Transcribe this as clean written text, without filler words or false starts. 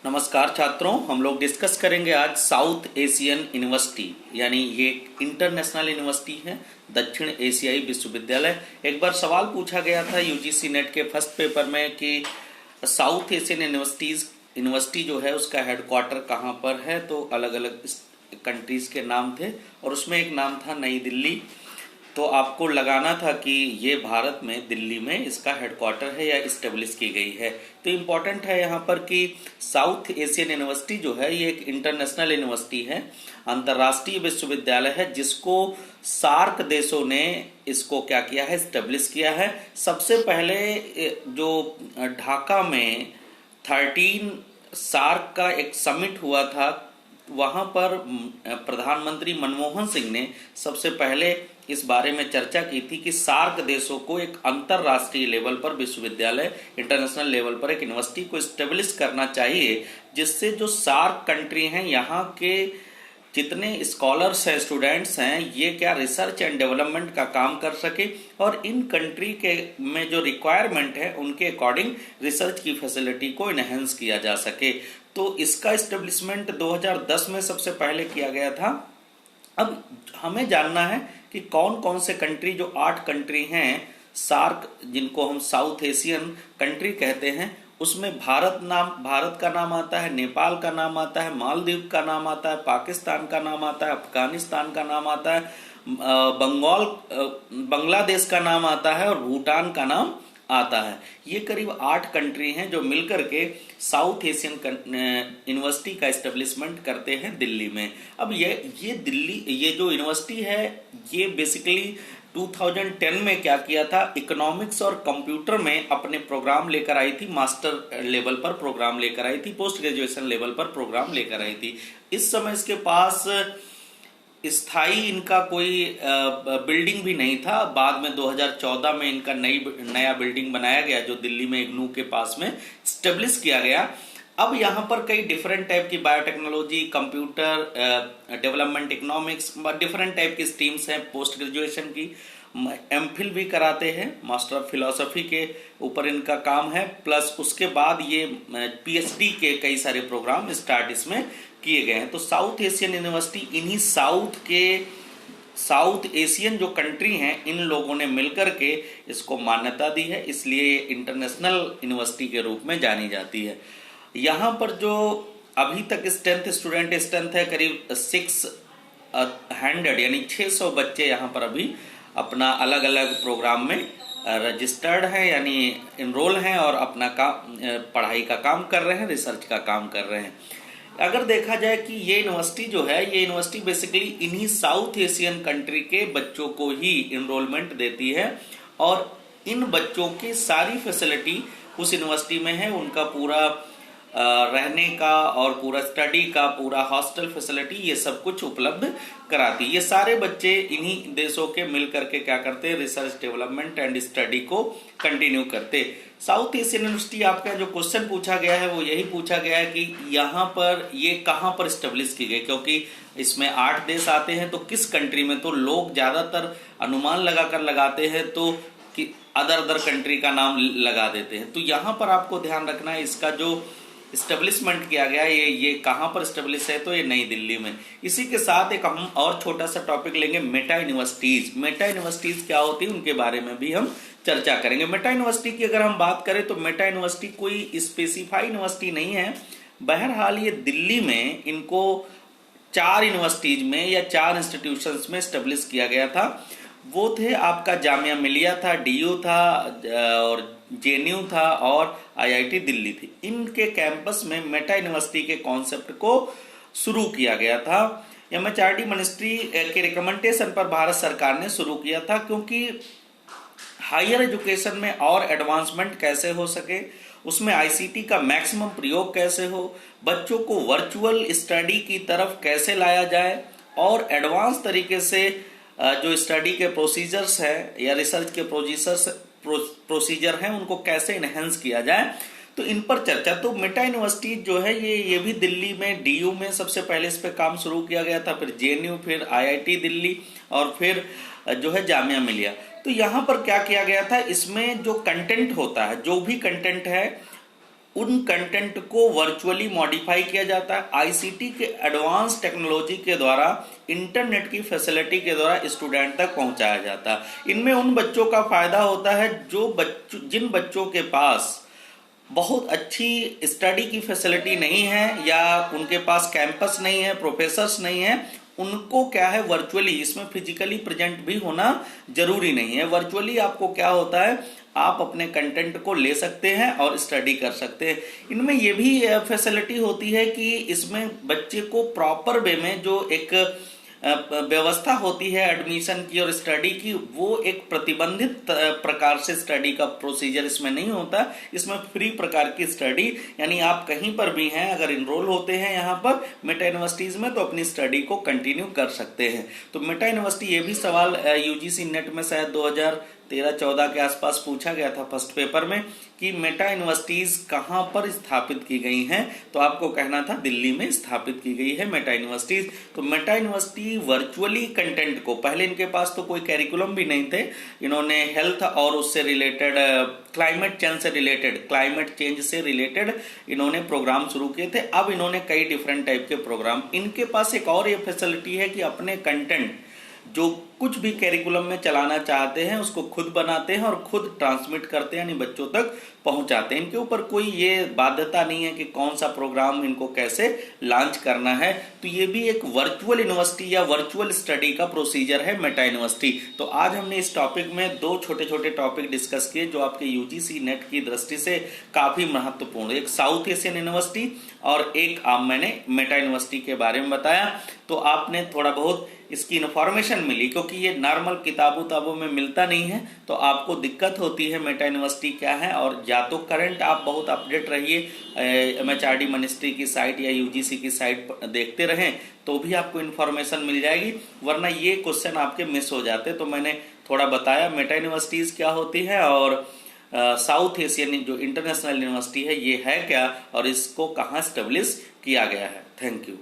नमस्कार छात्रों, हम लोग डिस्कस करेंगे आज साउथ एशियन यूनिवर्सिटी, यानी ये एक इंटरनेशनल यूनिवर्सिटी है, दक्षिण एशियाई विश्वविद्यालय। एक बार सवाल पूछा गया था यूजीसी नेट के फर्स्ट पेपर में कि साउथ एशियन यूनिवर्सिटी जो है उसका हेडक्वार्टर कहाँ पर है, तो अलग अलग कंट्रीज के नाम थे और उसमें एक नाम था नई दिल्ली। तो आपको लगाना था कि ये भारत में दिल्ली में इसका हेडक्वार्टर है या इस्टेब्लिश की गई है। तो इम्पॉर्टेंट है यहाँ पर कि साउथ एशियन यूनिवर्सिटी जो है ये एक इंटरनेशनल यूनिवर्सिटी है, अंतर्राष्ट्रीय विश्वविद्यालय है, जिसको सार्क देशों ने इसको क्या किया है, इस्टेब्लिश किया है। सबसे पहले जो ढाका में 13 सार्क का एक समिट हुआ था, वहां पर प्रधानमंत्री मनमोहन सिंह ने सबसे पहले इस बारे में चर्चा की थी कि सार्क देशों को एक अंतरराष्ट्रीय लेवल पर विश्वविद्यालय, इंटरनेशनल लेवल पर एक यूनिवर्सिटी को स्टेब्लिश करना चाहिए, जिससे जो सार्क कंट्री हैं यहाँ के जितने स्कॉलर्स हैं, स्टूडेंट्स हैं, ये क्या रिसर्च एंड डेवलपमेंट का काम कर सके और इन कंट्री के में जो रिक्वायरमेंट है उनके अकॉर्डिंग रिसर्च की फैसिलिटी को इनहेंस किया जा सके। तो इसका एस्टेब्लिशमेंट 2010 में सबसे पहले किया गया था। अब हमें जानना है कि कौन कौन से कंट्री, जो 8 कंट्री हैं सार्क, जिनको हम साउथ एशियन कंट्री कहते हैं, उसमें भारत का नाम आता है, नेपाल का नाम आता है, मालदीव का नाम आता है, पाकिस्तान का नाम आता है, अफगानिस्तान का नाम आता है, बांग्लादेश का नाम आता है और भूटान का नाम आता है। ये करीब 8 कंट्री हैं जो मिलकर के साउथ एशियन यूनिवर्सिटी का एस्टेब्लिशमेंट करते हैं दिल्ली में। अब ये दिल्ली, ये जो यूनिवर्सिटी है, ये बेसिकली 2010 में क्या किया था, इकोनॉमिक्स और कंप्यूटर में अपने प्रोग्राम लेकर आई थी, मास्टर लेवल पर प्रोग्राम लेकर आई थी, पोस्ट ग्रेजुएशन लेवल पर प्रोग्राम लेकर आई थी। इस समय इसके पास स्थायी इनका कोई बिल्डिंग भी नहीं था। बाद में 2014 में इनका नया बिल्डिंग बनाया गया, जो दिल्ली में इग्नू के पास में स्टेब्लिश किया गया। अब यहाँ पर कई डिफरेंट टाइप की biotechnology, computer development, economics, different type की स्ट्रीम्स हैं। पोस्ट ग्रेजुएशन की एमफिल भी कराते हैं, मास्टर ऑफ फिलोसफी के ऊपर इनका काम है, प्लस उसके बाद ये पीएचडी के कई सारे प्रोग्राम स्टार्ट इसमें किए गए हैं। तो साउथ एशियन यूनिवर्सिटी इन्हीं साउथ एशियन जो कंट्री हैं, इन लोगों ने मिलकर के इसको मान्यता दी है, इसलिए इंटरनेशनल यूनिवर्सिटी के रूप में जानी जाती है। यहाँ पर जो अभी तक स्टूडेंट स्ट्रेंथ है करीब 600, यानी 600 बच्चे यहाँ पर अभी अपना अलग अलग प्रोग्राम में रजिस्टर्ड हैं, यानी इनरोल हैं और अपना पढ़ाई का काम कर रहे हैं, रिसर्च का काम कर रहे हैं। अगर देखा जाए कि ये यूनिवर्सिटी जो है, ये यूनिवर्सिटी बेसिकली इन्हीं साउथ एशियन कंट्री के बच्चों को ही इनरोलमेंट देती है और इन बच्चों की सारी फैसिलिटी उस यूनिवर्सिटी में है। उनका पूरा रहने का और पूरा स्टडी का पूरा हॉस्टल फैसिलिटी, ये सब कुछ उपलब्ध कराती है। ये सारे बच्चे इन्हीं देशों के मिल करके क्या करते हैं, रिसर्च, डेवलपमेंट एंड स्टडी को कंटिन्यू करते। साउथ एशियन यूनिवर्सिटी, आपका जो क्वेश्चन पूछा गया है वो यही पूछा गया है कि यहाँ पर ये कहाँ पर स्टेब्लिश की गई, क्योंकि इसमें 8 देश आते हैं, तो किस कंट्री में। तो लोग ज्यादातर अनुमान लगाकर लगाते हैं तो कि अदर कंट्री का नाम लगा देते हैं। तो यहाँ पर आपको ध्यान रखना है, इसका जो स्टेब्लिशमेंट किया गया है ये कहाँ पर स्टेब्लिश है, तो ये नई दिल्ली में। इसी के साथ एक हम और छोटा सा टॉपिक लेंगे, मेटा यूनिवर्सिटीज। मेटा यूनिवर्सिटीज क्या होती है, उनके बारे में भी हम चर्चा करेंगे। मेटा यूनिवर्सिटी की अगर हम बात करें तो मेटा यूनिवर्सिटी कोई स्पेसिफाई यूनिवर्सिटी नहीं है। बहरहाल ये दिल्ली में इनको 4 यूनिवर्सिटीज में या 4 इंस्टीट्यूशंस में स्टेब्लिश किया गया था। वो थे आपका जामिया मिलिया था, डीयू था और जेएनयू था और आईआईटी दिल्ली थी। इनके कैंपस में मेटा यूनिवर्सिटी के कॉन्सेप्ट को शुरू किया गया था। एमएचआरडी मिनिस्ट्री के रिकमेंडेशन पर भारत सरकार ने शुरू किया था, क्योंकि हायर एजुकेशन में और एडवांसमेंट कैसे हो सके, उसमें आईसीटी का मैक्सिमम प्रयोग कैसे हो, बच्चों को वर्चुअल स्टडी की तरफ कैसे लाया जाए और एडवांस तरीके से जो स्टडी के प्रोसीजर्स है या रिसर्च के प्रोसीजर हैं उनको कैसे इनहेंस किया जाए, तो इन पर चर्चा। तो मेटा यूनिवर्सिटी जो है ये भी दिल्ली में डीयू में सबसे पहले इस पे काम शुरू किया गया था, फिर जेएनयू, फिर आईआईटी दिल्ली और फिर जो है जामिया मिलिया। तो यहाँ पर क्या किया गया था, इसमें जो कंटेंट होता है, जो भी कंटेंट है उन कंटेंट को वर्चुअली मॉडिफाई किया जाता है। आईसीटी के एडवांस टेक्नोलॉजी के द्वारा, इंटरनेट की फैसिलिटी के द्वारा स्टूडेंट तक पहुंचाया जाता है। इनमें उन बच्चों का फायदा होता है जिन बच्चों के पास बहुत अच्छी स्टडी की फैसिलिटी नहीं है या उनके पास कैंपस नहीं है, प्रोफेसर्स नहीं है, उनको क्या है वर्चुअली, इसमें फिजिकली प्रेजेंट भी होना जरूरी नहीं है। वर्चुअली आपको क्या होता है, आप अपने कंटेंट को ले सकते हैं और स्टडी कर सकते हैं। इनमें यह भी फैसिलिटी होती है कि इसमें बच्चे को प्रॉपर वे में जो एक व्यवस्था होती है एडमिशन की और स्टडी की, वो एक प्रतिबंधित प्रकार से स्टडी का प्रोसीजर इसमें नहीं होता। इसमें फ्री प्रकार की स्टडी, यानी आप कहीं पर भी हैं, अगर इनरोल होते हैं यहाँ पर मेटा यूनिवर्सिटीज में, तो अपनी स्टडी को कंटिन्यू कर सकते हैं। तो मेटा यूनिवर्सिटी, ये भी सवाल यूजीसी नेट में शायद 2013-14 के आसपास पूछा गया था फर्स्ट पेपर में कि मेटा यूनिवर्सिटीज कहां पर स्थापित की गई हैं, तो आपको कहना था दिल्ली में स्थापित की गई है मेटा यूनिवर्सिटीज। तो मेटा यूनिवर्सिटी वर्चुअली कंटेंट को, पहले इनके पास तो कोई कैरिकुलम भी नहीं थे, इन्होंने हेल्थ और उससे रिलेटेड, क्लाइमेट चेंज से रिलेटेड इन्होंने प्रोग्राम शुरू किए थे। अब इन्होंने कई डिफरेंट टाइप के प्रोग्राम, इनके पास एक और ये फैसिलिटी है कि अपने कंटेंट जो कुछ भी कैरिकुलम में चलाना चाहते हैं उसको खुद बनाते हैं और खुद ट्रांसमिट करते हैं, यानी बच्चों तक पहुंचाते हैं। इनके ऊपर कोई ये बाध्यता नहीं है कि कौन सा प्रोग्राम इनको कैसे लॉन्च करना है। तो ये भी एक वर्चुअल यूनिवर्सिटी या वर्चुअल स्टडी का प्रोसीजर है मेटा यूनिवर्सिटी। तो आज हमने इस टॉपिक में दो छोटे छोटे टॉपिक डिस्कस किए जो आपके यूजीसी नेट की दृष्टि से काफी महत्वपूर्ण, एक साउथ एशियन यूनिवर्सिटी और एक मैंने मेटा यूनिवर्सिटी के बारे में बताया। तो आपने थोड़ा बहुत इसकी इंफॉर्मेशन मिली, क्योंकि ये नॉर्मल किताबों में मिलता नहीं है, तो आपको दिक्कत होती है मेटा यूनिवर्सिटी क्या है। और या तो करंट आप बहुत अपडेट रहिए, MHRD मिनिस्ट्री की साइट या यूजीसी की साइट देखते रहें तो भी आपको इन्फॉर्मेशन मिल जाएगी, वरना ये क्वेश्चन आपके मिस हो जाते। तो मैंने थोड़ा बताया मेटा यूनिवर्सिटीज क्या होती है और साउथ एशियन जो इंटरनेशनल यूनिवर्सिटी है ये है क्या और इसको कहाँ स्टेब्लिश किया गया है। Thank you.